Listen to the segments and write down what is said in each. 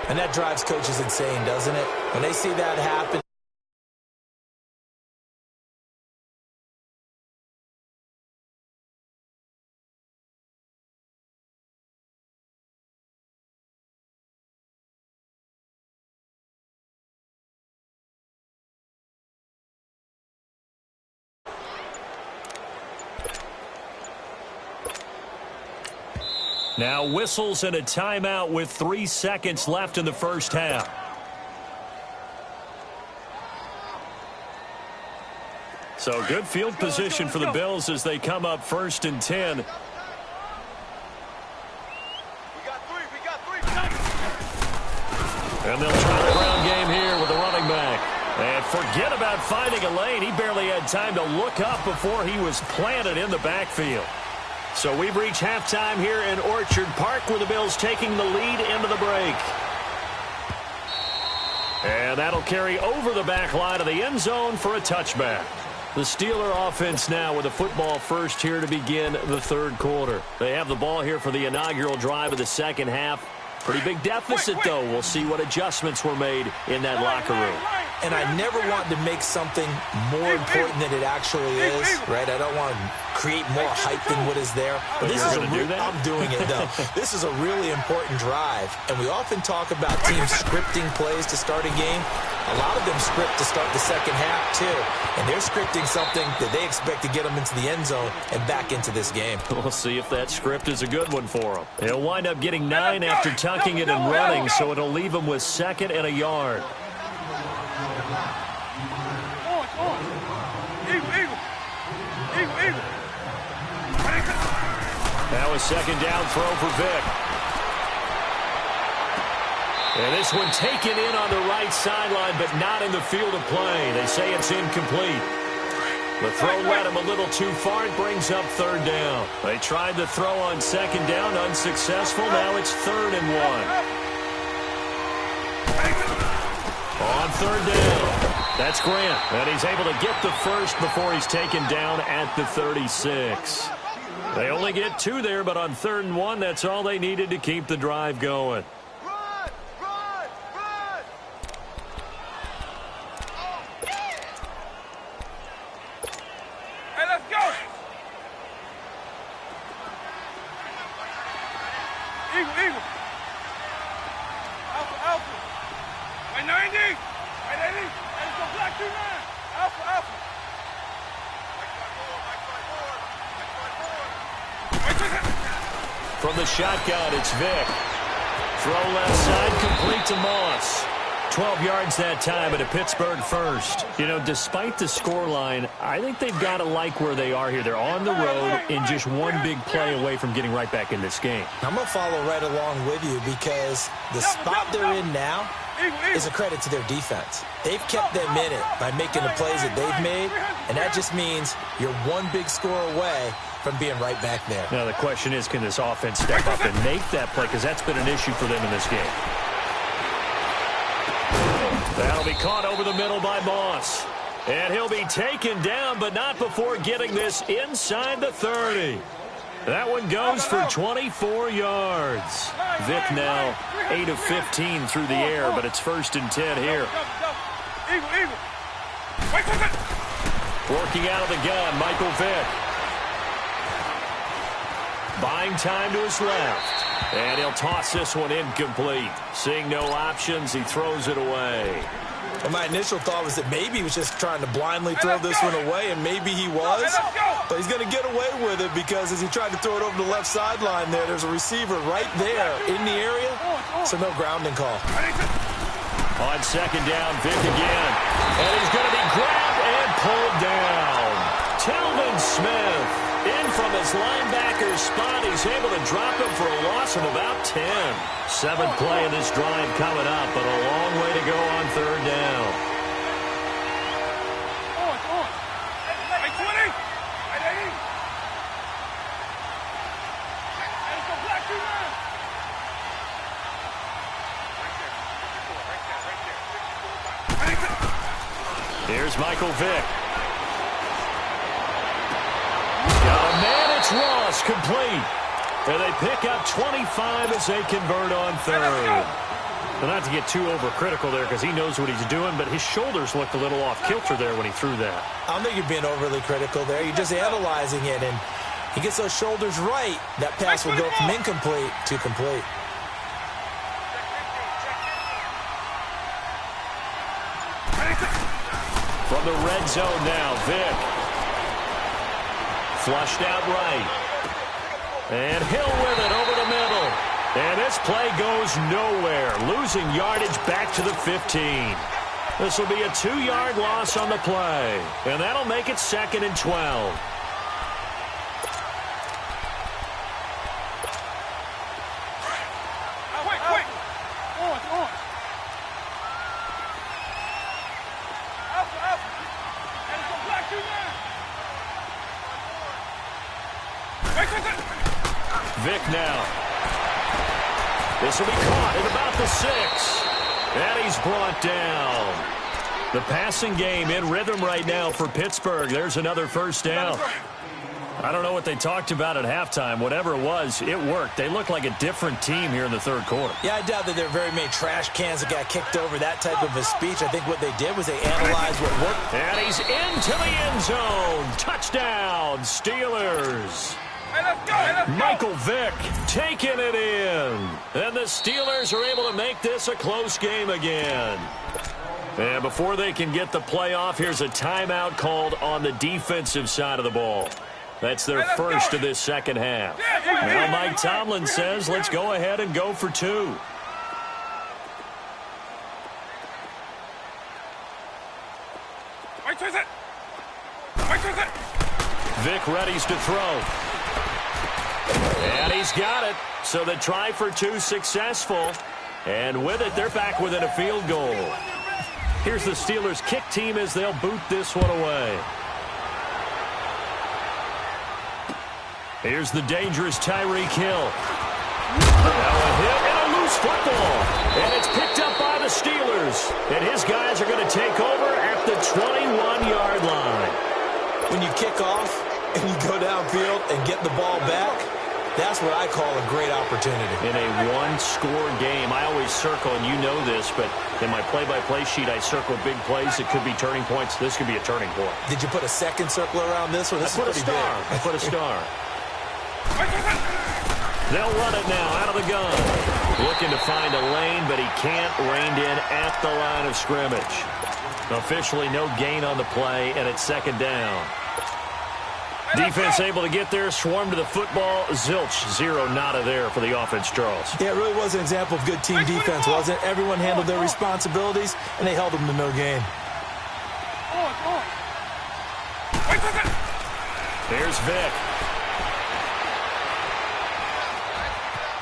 And that drives coaches insane, doesn't it? When they see that happen. Now whistles and a timeout with 3 seconds left in the first half. So good field position for the Bills as they come up 1st and 10. We got three. And they'll try the ground game here with the running back. And forget about finding a lane. He barely had time to look up before he was planted in the backfield. So we've reached halftime here in Orchard Park with the Bills taking the lead into the break. And that'll carry over the back line of the end zone for a touchback. The Steeler offense now with a football first here to begin the third quarter. They have the ball here for the inaugural drive of the second half. Pretty big deficit, though. We'll see what adjustments were made in that locker room. And I never want to make something more important than it actually is, right? I don't want to create more hype than what is there. But this is I'm doing it, though. This is a really important drive. And we often talk about teams scripting plays to start a game. A lot of them script to start the second half, too. And they're scripting something that they expect to get them into the end zone and back into this game. We'll see if that script is a good one for them. He'll wind up getting 9 after tucking it and running, so it'll leave him with 2nd and a yard. Now a 2nd down throw for Vick. And this one taken in on the right sideline, but not in the field of play. They say it's incomplete. The throw led him a little too far. It brings up 3rd down. They tried the throw on 2nd down, unsuccessful. Now it's 3rd and 1. On 3rd down. That's Grant. And he's able to get the first before he's taken down at the 36. They only get 2 there, but on 3rd and 1, that's all they needed to keep the drive going. From the shotgun, it's Vick. Throw left side, complete to Moss. 12 yards that time at a Pittsburgh first. You know, despite the scoreline, I think they've got to like where they are here. They're on the road and just one big play away from getting right back in this game. I'm going to follow right along with you because the spot they're in now is a credit to their defense. They've kept them in it by making the plays that they've made, and that just means you're one big score away from being right back there. Now, the question is, can this offense step up and make that play? Because that's been an issue for them in this game. That'll be caught over the middle by Moss. And he'll be taken down, but not before getting this inside the 30. That one goes for 24 yards. Vick now 8 of 15 through the air, but it's 1st and 10 here. Working out of the gun, Michael Vick. Buying time to his left. And he'll toss this one incomplete. Seeing no options, he throws it away. Well, my initial thought was that maybe he was just trying to blindly throw this one away, and maybe he was. But he's going to get away with it because as he tried to throw it over the left sideline there's a receiver right there in the area, so no grounding call. On 2nd down, Vick again. And he's going to be grabbed and pulled down. Telvin Smith. In from his linebacker spot, he's able to drop him for a loss of about 10. 7th play of this drive coming up, but a long way to go on 3rd down. Here's Michael Vick. Ross complete. And they pick up 25 as they convert on 3rd. Well, not to get too overcritical there because he knows what he's doing, but his shoulders looked a little off kilter there when he threw that. I don't think you're being overly critical there. You're just analyzing it, and he gets those shoulders right. That pass will go from incomplete to complete. From the red zone now, Vick. Flushed out right. And Hill with it over the middle. And this play goes nowhere. Losing yardage back to the 15. This will be a 2-yard loss on the play. And that'll make it 2nd and 12. Vick now. This will be caught at about the 6. And he's brought down. The passing game in rhythm right now for Pittsburgh. There's another first down. I don't know what they talked about at halftime. Whatever it was, it worked. They look like a different team here in the third quarter. Yeah, I doubt that there are very many trash cans that got kicked over, that type of a speech. I think what they did was they analyzed what worked. And he's into the end zone. Touchdown, Steelers. Michael Vick taking it in. And the Steelers are able to make this a close game again. And before they can get the play off, here's a timeout called on the defensive side of the ball. That's their first of this second half. Now Mike Tomlin says, let's go ahead and go for 2. Vick readies to throw. And he's got it. So the try for 2 successful. And with it, they're back within a field goal. Here's the Steelers kick team as they'll boot this one away. Here's the dangerous Tyreek Hill. Now a hit and a loose football. And it's picked up by the Steelers. And his guys are going to take over at the 21-yard line. When you kick off and you go downfield and get the ball back, that's what I call a great opportunity. In a one-score game, I always circle, and you know this, but in my play-by-play sheet, I circle big plays that could be turning points. This could be a turning point. Did you put a second circle around this one? I put a star. I put a star. They'll run it now out of the gun. Looking to find a lane, but he can't. Reined in at the line of scrimmage. Officially no gain on the play, and it's 2nd down. Defense able to get there, swarm to the football. Zilch, 0 nada there for the offense, Charles. Yeah, it really was an example of good team defense, wasn't it? Everyone handled their responsibilities, and they held them to no gain. Here's Vick.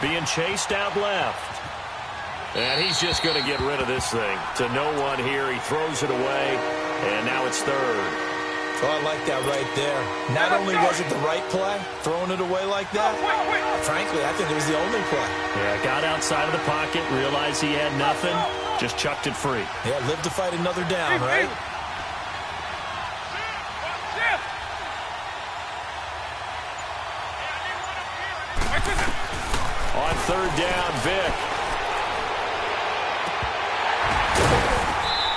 Being chased out left. And he's just going to get rid of this thing. To no one here. He throws it away, and now it's 3rd. Oh, I like that right there. Not only was it the right play, throwing it away like that, frankly, I think it was the only play. Yeah, got outside of the pocket, realized he had nothing, just chucked it free. Yeah, live to fight another down, right? On 3rd down, Vick.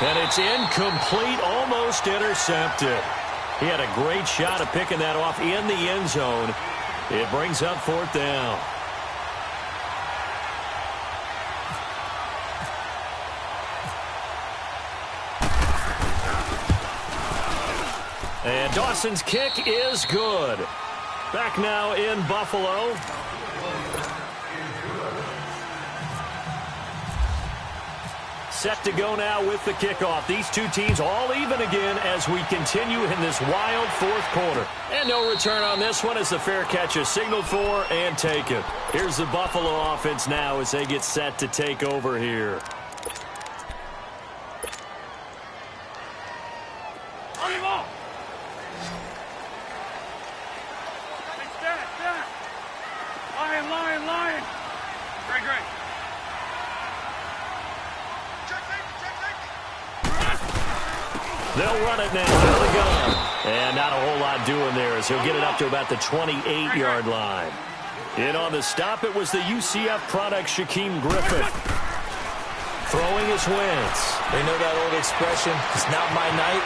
And it's incomplete, almost intercepted. He had a great shot at picking that off in the end zone. It brings up 4th down. And Dawson's kick is good. Back now in Buffalo. Set to go now with the kickoff. These two teams all even again as we continue in this wild 4th quarter. And no return on this one as the fair catch is signaled for and taken. Here's the Buffalo offense now as they get set to take over here. Lion. Great. They'll run it now out of the gun. And not a whole lot doing there as he'll get it up to about the 28-yard line. In on the stop, it was the UCF product, Shaquem Griffith. Throwing his Wentz. They know that old expression, it's not my night.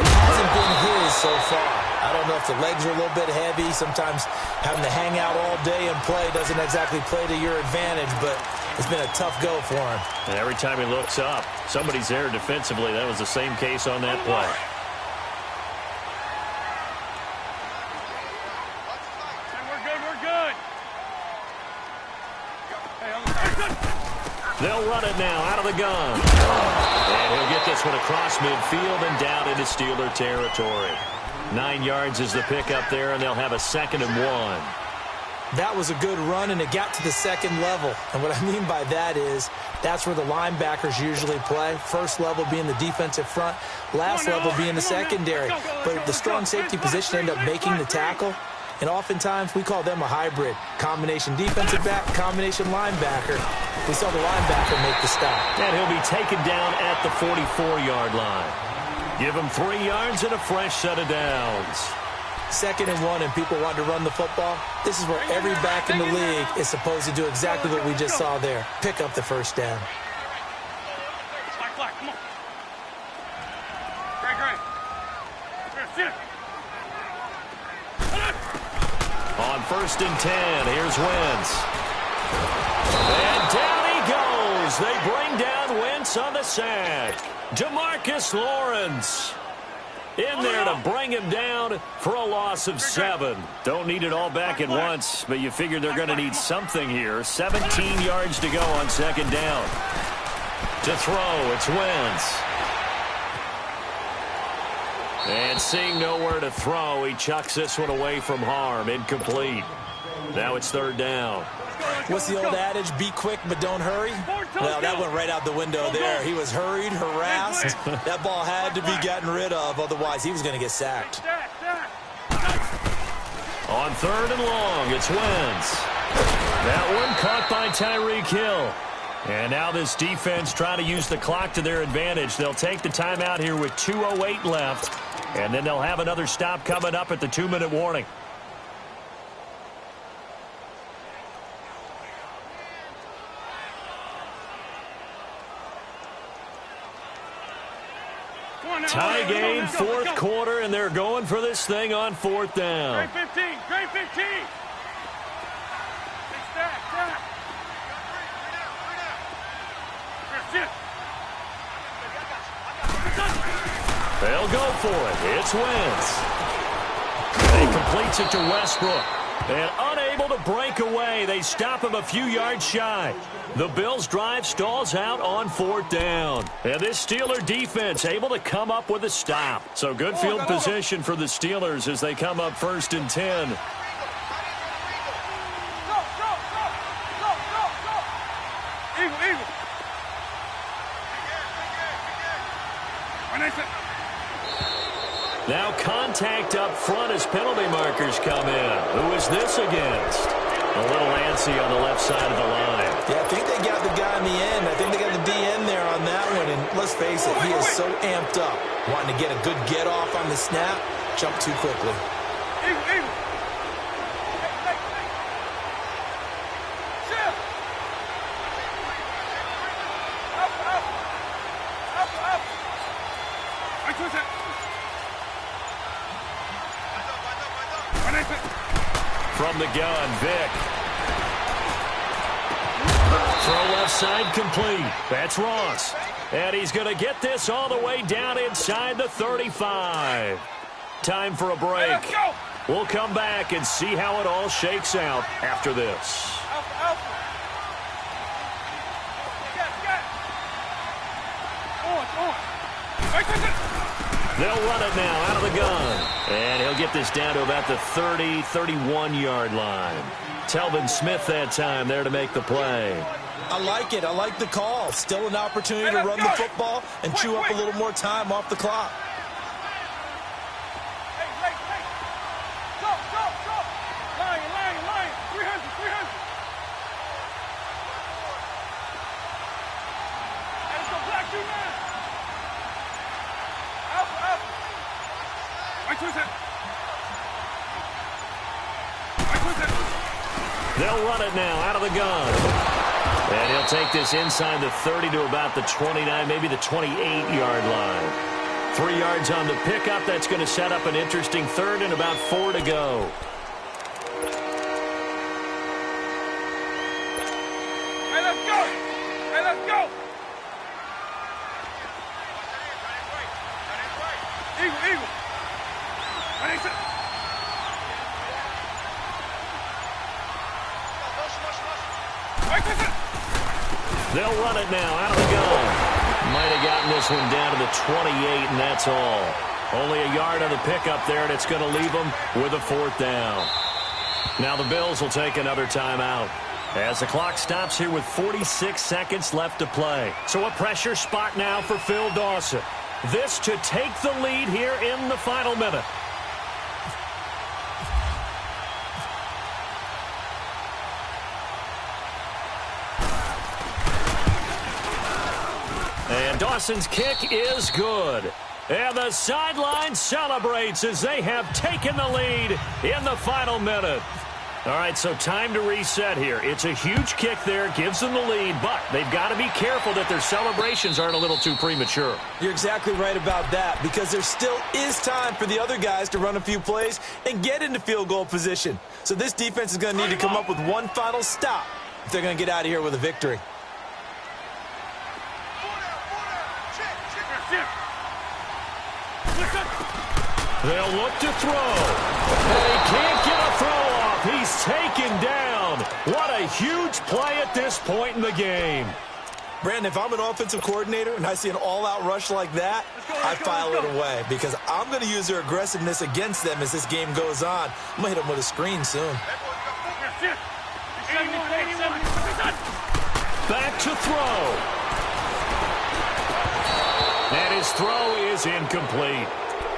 It hasn't been his so far. I don't know if the legs are a little bit heavy. Sometimes having to hang out all day and play doesn't exactly play to your advantage, but it's been a tough go for him. And every time he looks up, somebody's there defensively. That was the same case on that play. They'll run it now out of the gun. And he'll get this one across midfield and down into Steeler territory. 9 yards is the pickup there, and they'll have a 2nd and 1. That was a good run, and it got to the 2nd level. And what I mean by that is that's where the linebackers usually play. First level being the defensive front, last level being the secondary. But the strong safety position ended up making the tackle. And oftentimes, we call them a hybrid. Combination defensive back, combination linebacker. We saw the linebacker make the stop. And he'll be taken down at the 44-yard line. Give him 3 yards and a fresh set of downs. 2nd and 1, and people want to run the football. This is where every back in the league is supposed to do exactly what we just saw there. Pick up the first down. Come on. Great. Sit. On 1st and 10, here's Wentz. And down he goes. They bring down Wentz on the sack. DeMarcus Lawrence in there to bring him down for a loss of 7. Don't need it all back at once, but you figure they're going to need something here. 17 yards to go on 2nd down. To throw, it's Wentz. And seeing nowhere to throw, he chucks this one away from harm. Incomplete. Now it's 3rd down. What's the old adage? Be quick, but don't hurry. Well, that went right out the window there. He was hurried, harassed. That ball had to be gotten rid of. Otherwise, he was going to get sacked. On 3rd and long, it's Wentz. That one caught by Tyreek Hill. And now this defense trying to use the clock to their advantage. They'll take the timeout here with 2:08 left. And then they'll have another stop coming up at the 2-minute warning. Tie game, 4th quarter, and they're going for this thing on 4th down. Great 15. Great 15. Stack. They'll go for it. It's Wentz. He completes it to Westbrook. And unable to break away, they stop him a few yards shy. The Bills' drive stalls out on 4th down. And this Steeler defense able to come up with a stop. So good field position for the Steelers as they come up 1st and 10. Eagle. Now contact up front as penalty markers come in. Who is this against? A little antsy on the left side of the line. Yeah, I think they got the guy in the end. I think they got the DN there on that one. And let's face it, he is so amped up. Wanting to get a good get off on the snap. Jump too quickly. Eagle. From the gun, Vick. Throw left side complete. That's Ross. And he's going to get this all the way down inside the 35. Time for a break. We'll come back and see how it all shakes out after this. They'll run it now out of the gun. And he'll get this down to about the 30, 31-yard line. Telvin Smith that time there to make the play. I like it. I like the call. Still an opportunity to run the football and chew up a little more time off the clock. They'll run it now out of the gun. And he'll take this inside the 30 to about the 29, maybe the 28-yard line. 3 yards on the pickup. That's going to set up an interesting third and about 4 to go. Hey, let's go! Hey, let's go! Eagle, eagle. They'll run it now out of the gun. Might have gotten this one down to the 28, and that's all. Only a yard on the pickup there, and it's going to leave them with a 4th down. Now the Bills will take another timeout as the clock stops here with 46 seconds left to play. So a pressure spot now for Phil Dawson. This to take the lead here in the final minute. And Dawson's kick is good. And the sideline celebrates as they have taken the lead in the final minute. All right, so time to reset here. It's a huge kick there, gives them the lead, but they've got to be careful that their celebrations aren't a little too premature. You're exactly right about that, because there still is time for the other guys to run a few plays and get into field goal position. So this defense is going to need to come up with one final stop if they're going to get out of here with a victory. They'll look to throw. And he can't get a throw off. He's taken down. What a huge play at this point in the game. Brandon, if I'm an offensive coordinator and I see an all-out rush like that, I file it away, because I'm going to use their aggressiveness against them as this game goes on. I'm going to hit them with a screen soon. Back to throw. And his throw is incomplete.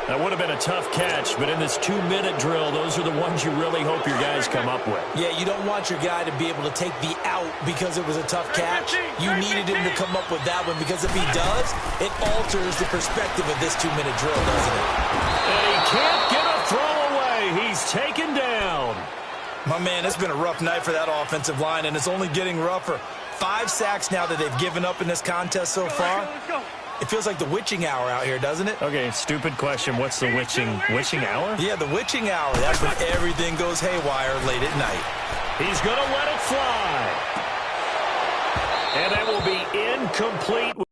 That would have been a tough catch, but in this 2-minute drill, those are the ones you really hope your guys come up with. Yeah, you don't want your guy to be able to take the out because it was a tough catch. You needed him to come up with that one, because if he does, it alters the perspective of this 2-minute drill, doesn't it? And he can't get a throw away. He's taken down. My man, it's been a rough night for that offensive line, and it's only getting rougher. 5 sacks now that they've given up in this contest so far. It feels like the witching hour out here, doesn't it? Okay, stupid question. What's the witching hour? Yeah, the witching hour. That's when everything goes haywire late at night. He's going to let it fly. And that will be incomplete.